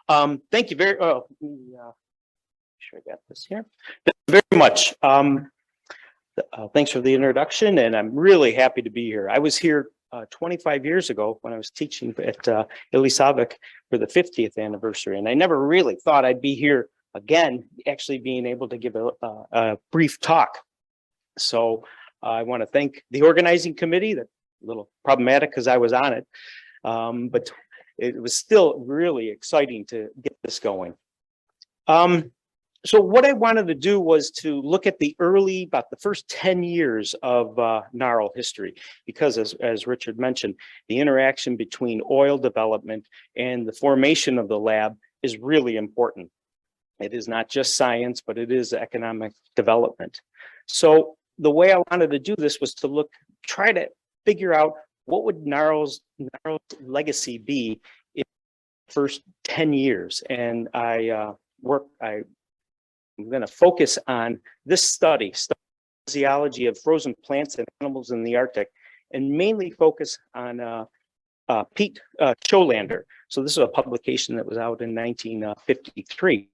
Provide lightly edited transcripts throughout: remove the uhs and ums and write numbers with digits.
Thank you very, let me, sure I got this here. Thank you very much. Thanks for the introduction, and I'm really happy to be here. I was here 25 years ago when I was teaching at Elisavik for the 50th anniversary, and I never really thought I'd be here again, actually being able to give a brief talk. So I want to thank the organizing committee. That's a little problematic because I was on it, but it was still really exciting to get this going. So what I wanted to do was to look at about the first 10 years of NARL history, because as Richard mentioned, the interaction between oil development and the formation of the lab is really important. It is not just science, but it is economic development. So the way I wanted to do this was to try to figure out what would NARL's legacy be in the first 10 years. And I'm going to focus on this study physiology of frozen plants and animals in the Arctic, and mainly focus on Pete Cholander. So this is a publication that was out in 1953.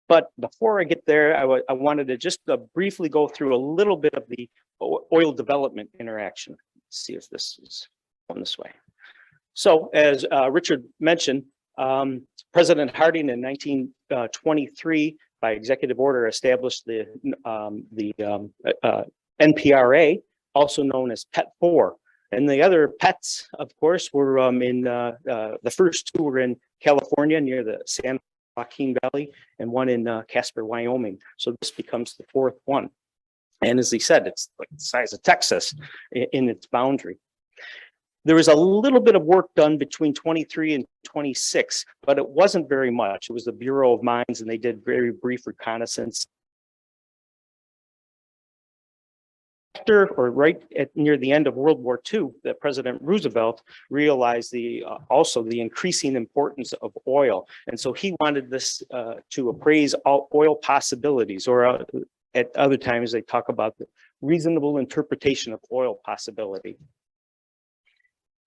But before I get there, I wanted to just briefly go through a little bit of the oil development interaction. Let's see if this is going this way. So as Richard mentioned, President Harding in 1923, by executive order, established the NPRA, also known as PET 4. And the other PETs, of course, were the first two were in California near the San Joaquin Valley, and one in Casper, Wyoming. So this becomes the fourth one. And as he said, it's like the size of Texas in its boundary. There was a little bit of work done between 23 and 26, but it wasn't very much. It was the Bureau of Mines, and they did very brief reconnaissance. After, or right near the end of World War II, that President Roosevelt realized also the increasing importance of oil. And so he wanted this to appraise all oil possibilities, or at other times they talk about the reasonable interpretation of oil possibility.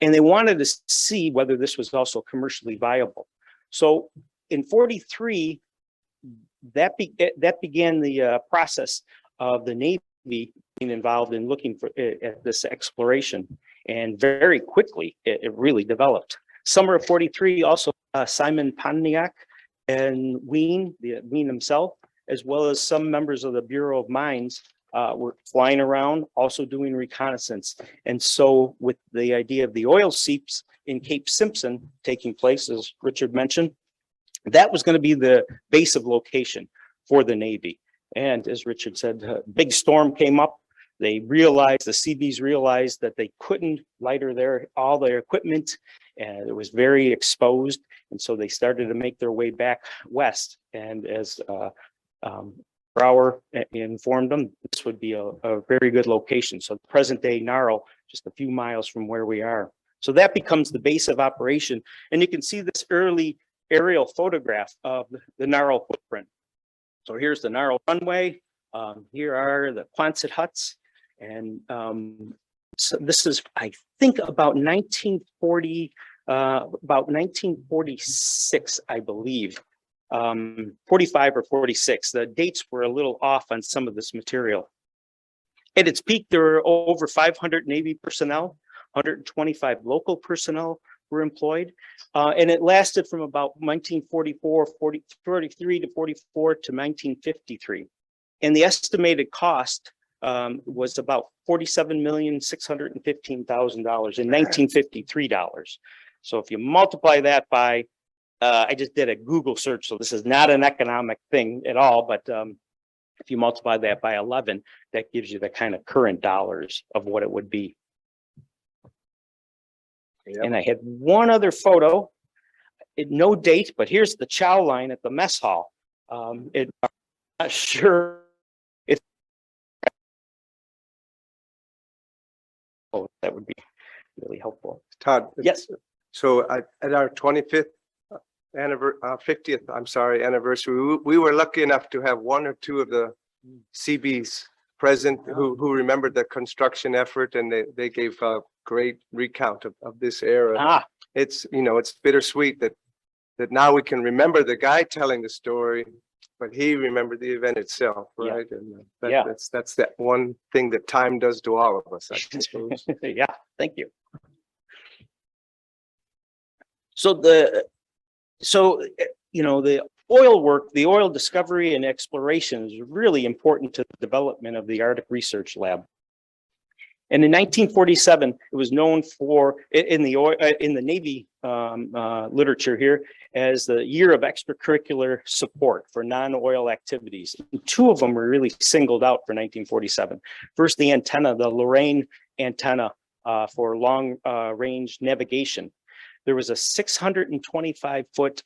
And they wanted to see whether this was also commercially viable. So in 43, that began the process of the Navy being involved in looking at this exploration. And very quickly, it really developed. Summer of 43, also Simon Pontiac and Wien himself, as well as some members of the Bureau of Mines, were flying around, also doing reconnaissance. And so with the idea of the oil seeps in Cape Simpson taking place, as Richard mentioned, that was going to be the base of location for the Navy. And as Richard said, a big storm came up. They realized, the Seabees realized that they couldn't lighter all their equipment, and it was very exposed. And so they started to make their way back west. And as Borough informed them, this would be a very good location. So the present day NARL, just a few miles from where we are. So that becomes the base of operation. And you can see this early aerial photograph of the NARL footprint. So here's the NARL runway. Here are the Quonset huts. And so this is, I think, about 1946, I believe. 45 or 46. The dates were a little off on some of this material. At its peak, there were over 500 Navy personnel, 125 local personnel were employed, and it lasted from about 1944, 43 to 44 to 1953. And the estimated cost was about $47,615,000 in 1953 dollars. So if you multiply that by I just did a Google search, so this is not an economic thing at all, but if you multiply that by 11, that gives you the kind of current dollars of what it would be. Yep. And I had one other photo, no date, but here's the chow line at the mess hall. I'm not sure if that would be really helpful. Todd. Yes. So at our 25th 50th, anniversary, we were lucky enough to have one or two of the Seabees present who remembered the construction effort, and they gave a great recount of this era. it's, you know, it's bittersweet that now we can remember the guy telling the story, but he remembered the event itself, Yeah. right? And Yeah. that's that one thing that time does to all of us, I suppose. Yeah, thank you. So you know, the oil work, the oil discovery and exploration is really important to the development of the Arctic Research Lab. And in 1947, it was known for in the Navy literature here as the year of extracurricular support for non-oil activities. And two of them were really singled out for 1947. First, the antenna, the Lorraine antenna for long range navigation. There was a 625-foot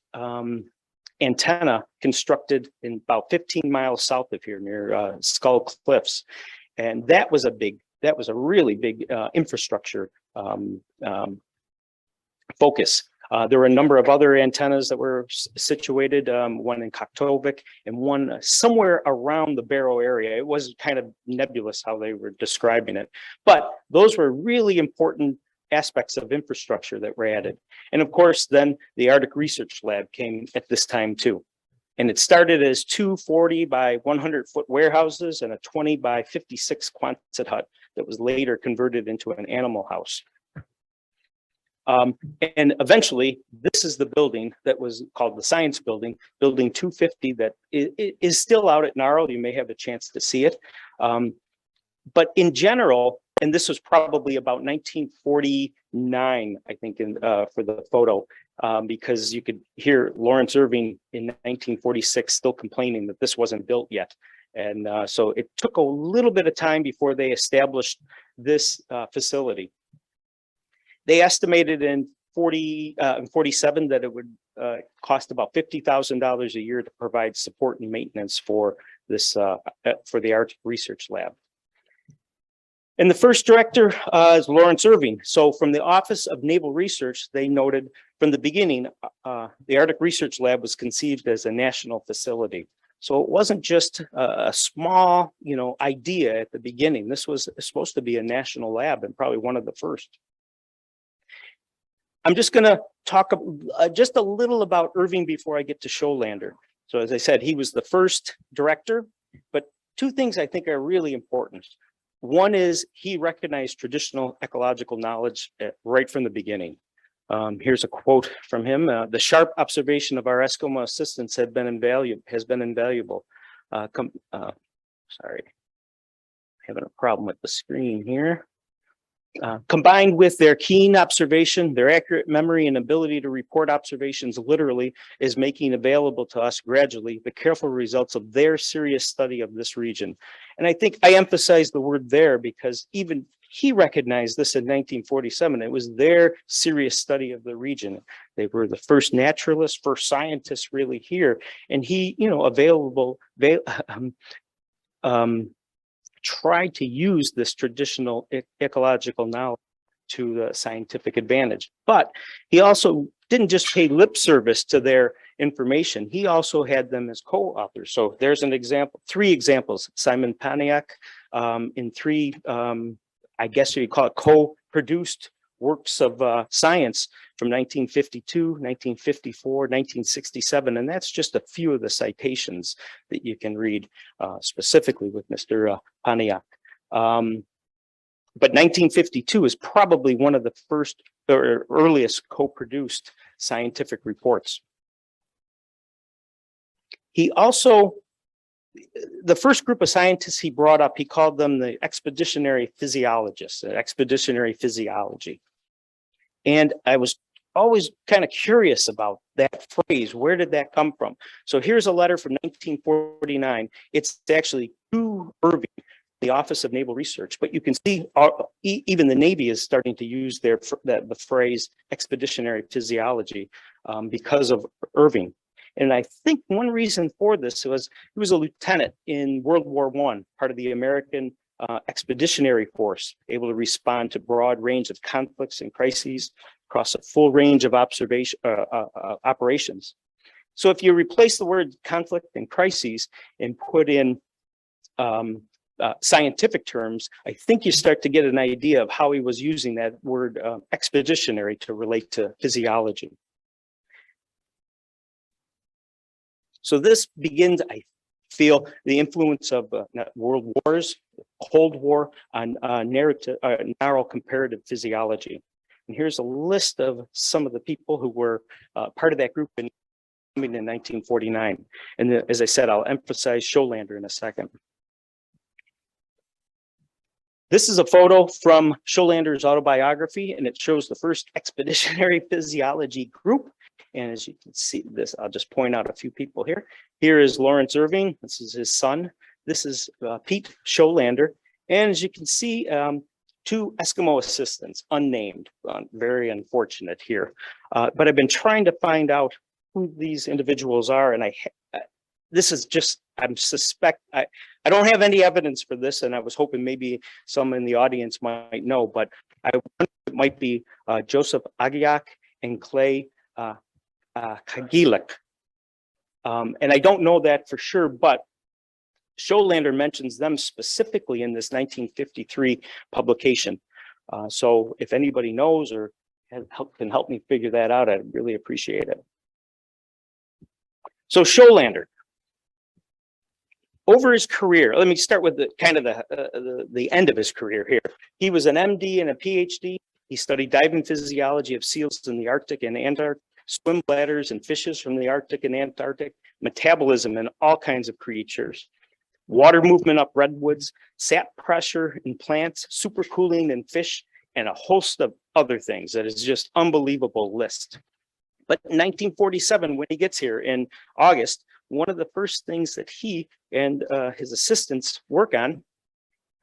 antenna constructed in about 15 miles south of here near Skull Cliffs. And that was a really big infrastructure focus. There were a number of other antennas that were situated, one in Koktovik and one somewhere around the Borough area. It was kind of nebulous how they were describing it, but those were really important aspects of infrastructure that were added. And of course, then the Arctic Research Lab came at this time too. And it started as 2 40 by 100-foot warehouses and a 20 by 56 Quonset hut that was later converted into an animal house. And eventually, this is the building that was called the Science Building, Building 250, that is still out at Gnarl. You may have a chance to see it. But in general, and this was probably about 1949, I think, for the photo, because you could hear Lawrence Irving in 1946 still complaining that this wasn't built yet. And so it took a little bit of time before they established this facility. They estimated in 47 that it would cost about $50,000 a year to provide support and maintenance for this for the Arctic Research Lab. And the first director is Lawrence Irving. So from the Office of Naval Research, they noted from the beginning, the Arctic Research Lab was conceived as a national facility. So it wasn't just a small, you know, idea at the beginning. This was supposed to be a national lab and probably one of the first. I'm just going to talk just a little about Irving before I get to Scholander. So as I said, he was the first director, but two things I think are really important. One is he recognized traditional ecological knowledge right from the beginning. Here's a quote from him. The sharp observation of our Eskimo assistants has been invaluable. Sorry, having a problem with the screen here. Combined with their keen observation, their accurate memory and ability to report observations literally is making available to us gradually the careful results of their serious study of this region. And I think I emphasize the word there because even he recognized this in 1947. It was their serious study of the region. They were the first naturalists, first scientists really here. And he, you know, tried to use this traditional ecological knowledge to the scientific advantage. But he also didn't just pay lip service to their information. He also had them as co-authors. So there's an example, 3 examples. Simon Paniak in 3, I guess you call it co-produced works of science from 1952, 1954, 1967. And that's just a few of the citations that you can read specifically with Mr. Paniak. But 1952 is probably one of the first or earliest co-produced scientific reports. He also, the first group of scientists he brought up, he called them the expeditionary physiologists, expeditionary physiology. And I was always kind of curious about that phrase. Where did that come from? So here's a letter from 1949. It's actually to Irving, the Office of Naval Research, but you can see even the Navy is starting to use the phrase expeditionary physiology because of Irving. And I think one reason for this was he was a lieutenant in World War I, part of the American Expeditionary Force, able to respond to broad range of conflicts and crises across a full range of operations. So if you replace the word conflict and crises and put in scientific terms, I think you start to get an idea of how he was using that word expeditionary to relate to physiology. So this begins, I feel, the influence of world wars, Cold War on narrow comparative physiology. And here's a list of some of the people who were part of that group in 1949. And as I said, I'll emphasize Scholander in a second. This is a photo from Scholander's autobiography, and it shows the first expeditionary physiology group. And as you can see this, I'll just point out a few people here. Here is Lawrence Irving. This is his son. This is Pete Scholander. And as you can see, two Eskimo assistants, unnamed, very unfortunate here. But I've been trying to find out who these individuals are. And this is just, I don't have any evidence for this. And I was hoping maybe some in the audience might know, but I wonder if it might be Joseph Agiak and Clay Kagilik. And I don't know that for sure, but Scholander mentions them specifically in this 1953 publication. So if anybody knows or can help me figure that out, I'd really appreciate it. So Scholander, over his career, let me start with the end of his career here. He was an MD and a PhD. He studied diving physiology of seals in the Arctic and Antarctic, swim bladders and fishes from the Arctic and Antarctic, metabolism in all kinds of creatures, water movement up redwoods, sap pressure in plants, supercooling in fish, and a host of other things. That is just unbelievable list. But in 1947, when he gets here in August, one of the first things that he and his assistants work on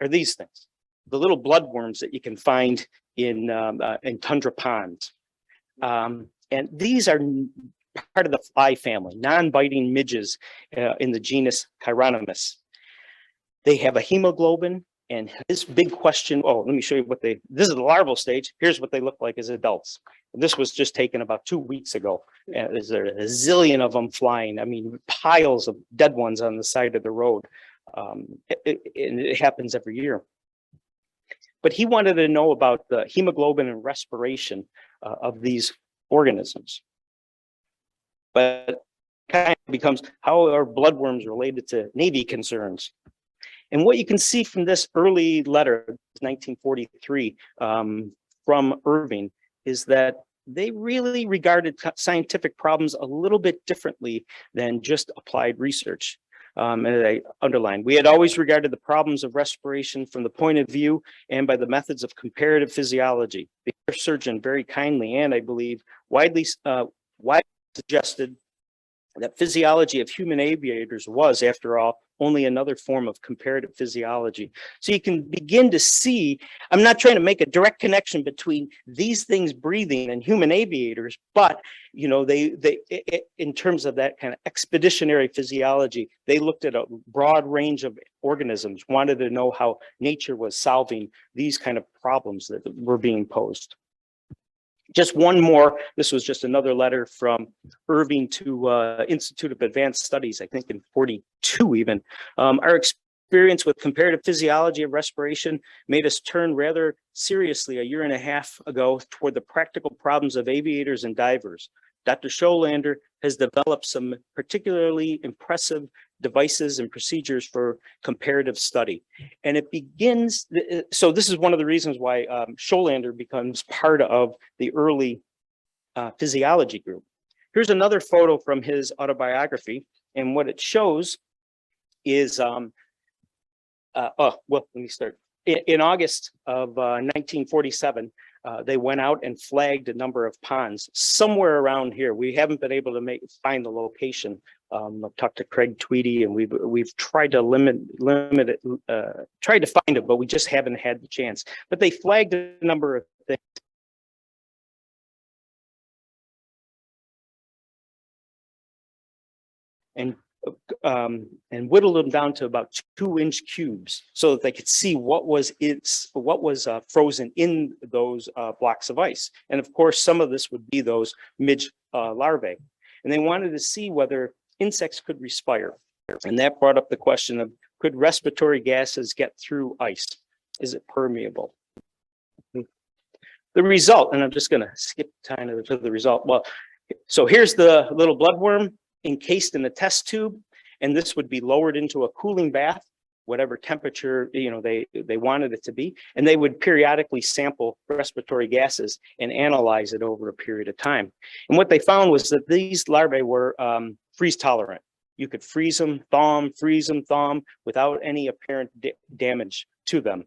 are these things, the little bloodworms that you can find in tundra ponds. And these are part of the fly family, non-biting midges in the genus Chironomus. They have a hemoglobin, and this big question, oh, let me show you this is the larval stage. Here's what they look like as adults. And this was just taken about 2 weeks ago. There's a zillion of them flying. I mean, piles of dead ones on the side of the road. And it happens every year. But he wanted to know about the hemoglobin and respiration of these organisms. But kind of becomes, how are bloodworms related to Navy concerns? And what you can see from this early letter, 1943, from Irving, is that they really regarded scientific problems a little bit differently than just applied research. And I underlined, we had always regarded the problems of respiration from the point of view and by the methods of comparative physiology. The surgeon very kindly, and I believe widely suggested that physiology of human aviators was, after all, only another form of comparative physiology. So you can begin to see, I'm not trying to make a direct connection between these things breathing and human aviators, but you know, in terms of that kind of expeditionary physiology, they looked at a broad range of organisms, wanted to know how nature was solving these kind of problems that were being posed. Just one more, this was just another letter from Irving to Institute of Advanced Studies, I think in 42 even. Our experience with comparative physiology of respiration made us turn rather seriously a year and a half ago toward the practical problems of aviators and divers. Dr. Scholander has developed some particularly impressive devices and procedures for comparative study. And it begins, so this is one of the reasons why Scholander becomes part of the early physiology group. Here's another photo from his autobiography. And what it shows is, well, let me start. In August of 1947, they went out and flagged a number of ponds somewhere around here. We haven't been able to find the location. I've talked to Craig Tweedy, and we've tried to limit it, tried to find it, but we just haven't had the chance. But they flagged a number of things. And whittled them down to about 2-inch cubes so that they could see what was frozen in those blocks of ice. And of course, some of this would be those midge larvae. And they wanted to see whether insects could respire. And that brought up the question of Could respiratory gases get through ice? Is it permeable? The result, and I'm just going to skip kind of to the result. Well, so here's the little bloodworm encased in a test tube, and this would be lowered into a cooling bath, whatever temperature they wanted it to be, and they would periodically sample respiratory gases and analyze it over a period of time. And what they found was that these larvae were freeze tolerant. You could freeze them, thaw them without any apparent damage to them.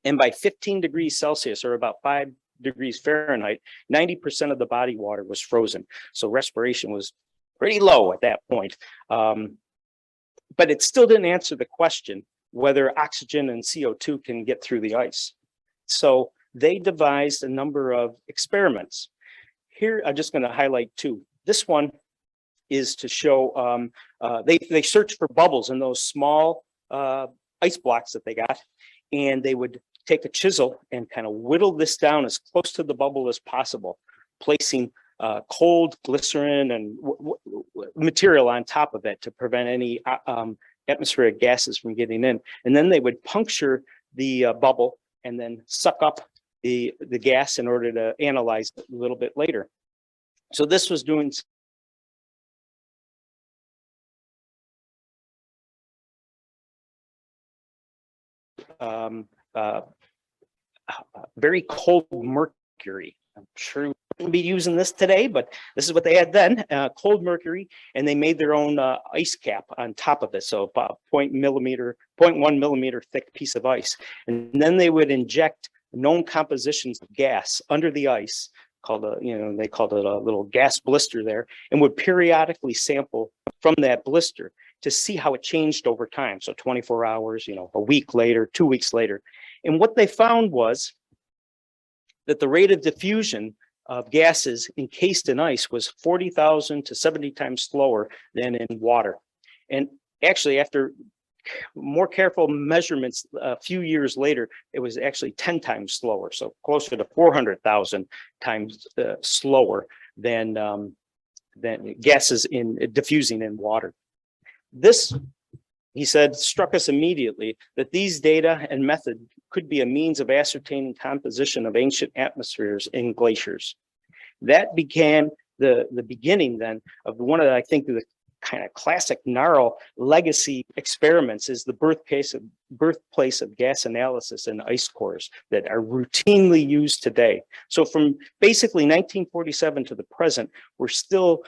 And by 15 degrees Celsius, or about 5 degrees Fahrenheit, 90% of the body water was frozen. So respiration was pretty low at that point. But it still didn't answer the question whether oxygen and CO2 can get through the ice. So they devised a number of experiments. Here, I'm just going to highlight two. This one is to show, they searched for bubbles in those small ice blocks that they got, and they would take a chisel and kind of whittle this down as close to the bubble as possible, placing cold glycerin and material on top of it to prevent any atmospheric gases from getting in. And then they would puncture the bubble and then suck up the gas in order to analyze it a little bit later. So this was doing very cold mercury. I'm sure we wouldn't be using this today, but this is what they had then, cold mercury, and they made their own ice cap on top of it. So about 0.1 millimeter thick piece of ice. And then they would inject known compositions of gas under the ice, called they called it a little gas blister there, and would periodically sample from that blister to see how it changed over time. So 24 hours, a week later, 2 weeks later. And what they found was that the rate of diffusion of gases encased in ice was 40,000 to 70 times slower than in water. And actually, after more careful measurements a few years later, it was actually 10 times slower. So closer to 400,000 times slower than gases in diffusing in water. This, he said, struck us immediately that these data and method could be a means of ascertaining composition of ancient atmospheres in glaciers. That became the beginning then of one of the, I think, the kind of classic NARL legacy experiments is the birthplace of gas analysis in ice cores that are routinely used today. So from basically 1947 to the present, we're still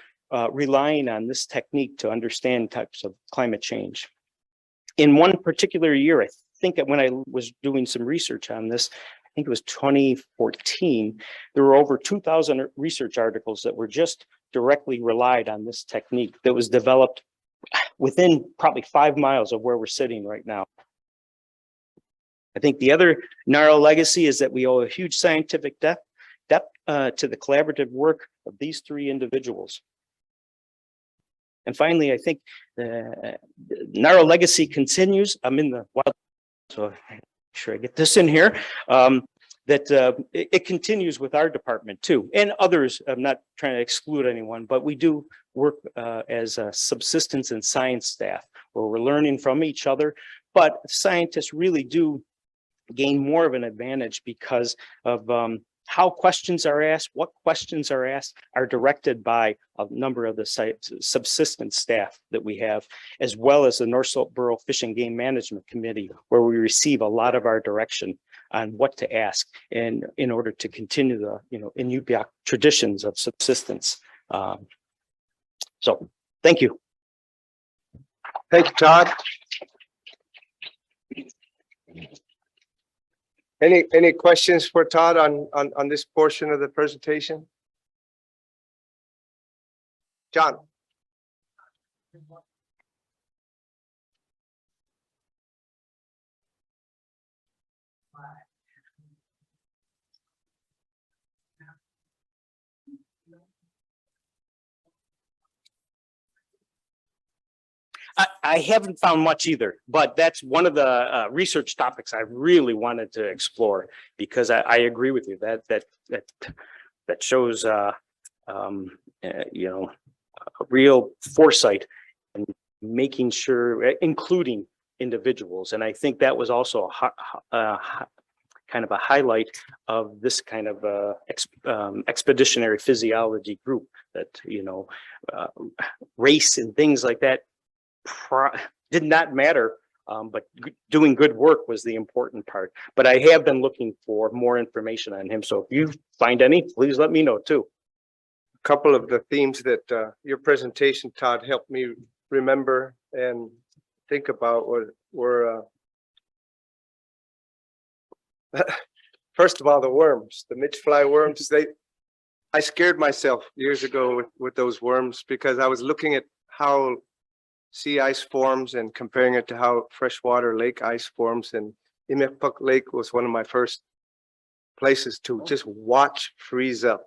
relying on this technique to understand types of climate change. In one particular year, I think when I was doing some research on this, I think it was 2014, there were over 2,000 research articles that were just directly relied on this technique that was developed within probably 5 miles of where we're sitting right now. I think the other NARL legacy is that we owe a huge scientific depth to the collaborative work of these three individuals. And finally, I think the NARL legacy continues. I'm in the wild, so I'm sure I get this in here. It continues with our department too, and others. I'm not trying to exclude anyone, but we do work as a subsistence and science staff where we're learning from each other. But scientists really do gain more of an advantage because of how questions are asked, what questions are asked are directed by a number of the subsistence staff that we have, as well as the North Slope Borough Fish and Game Management Committee, where we receive a lot of our direction on what to ask and in order to continue the, Inupiaq traditions of subsistence. So thank you. Thank you, Todd. Any questions for Todd on this portion of the presentation? John. I haven't found much either, but that's one of the research topics I really wanted to explore because I agree with you that shows a real foresight and making sure, including individuals. And I think that was also kind of a highlight of this kind of expeditionary physiology group that, race and things like that did not matter. But doing good work was the important part. But I have been looking for more information on him. So if you find any, please let me know too. A couple of the themes that your presentation, Todd, helped me remember and think about were first of all, the worms, the midge-fly worms. I scared myself years ago with those worms because I was looking at how sea ice forms and comparing it to how freshwater lake ice forms. And Imipuk Lake was one of my first places to just watch freeze up.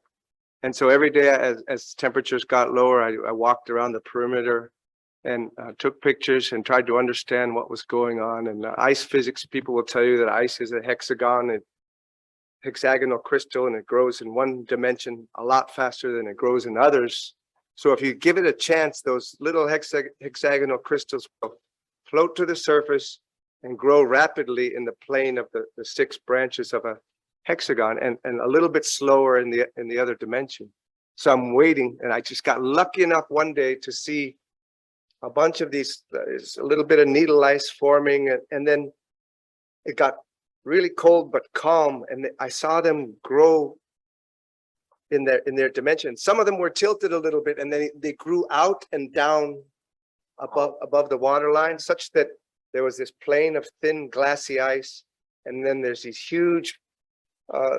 And so every day as temperatures got lower, I walked around the perimeter and took pictures and tried to understand what was going on. And ice physics people will tell you that ice is a hexagonal crystal, and it grows in one dimension a lot faster than it grows in others. So if you give it a chance, those little hexagonal crystals will float to the surface and grow rapidly in the plane of the 6 branches of a hexagon, and a little bit slower in the other dimension. So I'm waiting, and I just got lucky enough one day to see a bunch of these, a little bit of needle ice forming, and then it got really cold but calm, and I saw them grow in their dimension. Some of them were tilted a little bit, and then they grew out and down above the water line, such that there was this plane of thin glassy ice, and then there's these huge,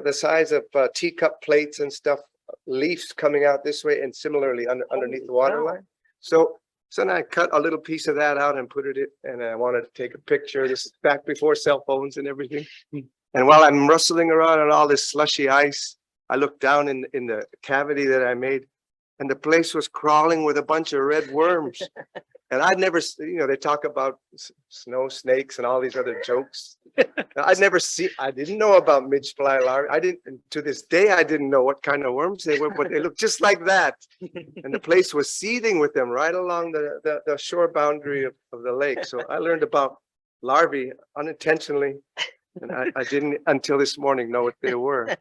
the size of teacup plates and stuff, leaves coming out this way, and similarly underneath the water line. So then I cut a little piece of that out and put it in, and I wanted to take a picture. This is back before cell phones and everything. And while I'm rustling around on all this slushy ice, I looked down in the cavity that I made, and the place was crawling with a bunch of red worms. And I'd never, they talk about snow snakes and all these other jokes. I didn't know about midge-fly larvae. To this day, I didn't know what kind of worms they were, but they looked just like that. And the place was seething with them right along the shore boundary of the lake. So I learned about larvae unintentionally. And I didn't until this morning know what they were.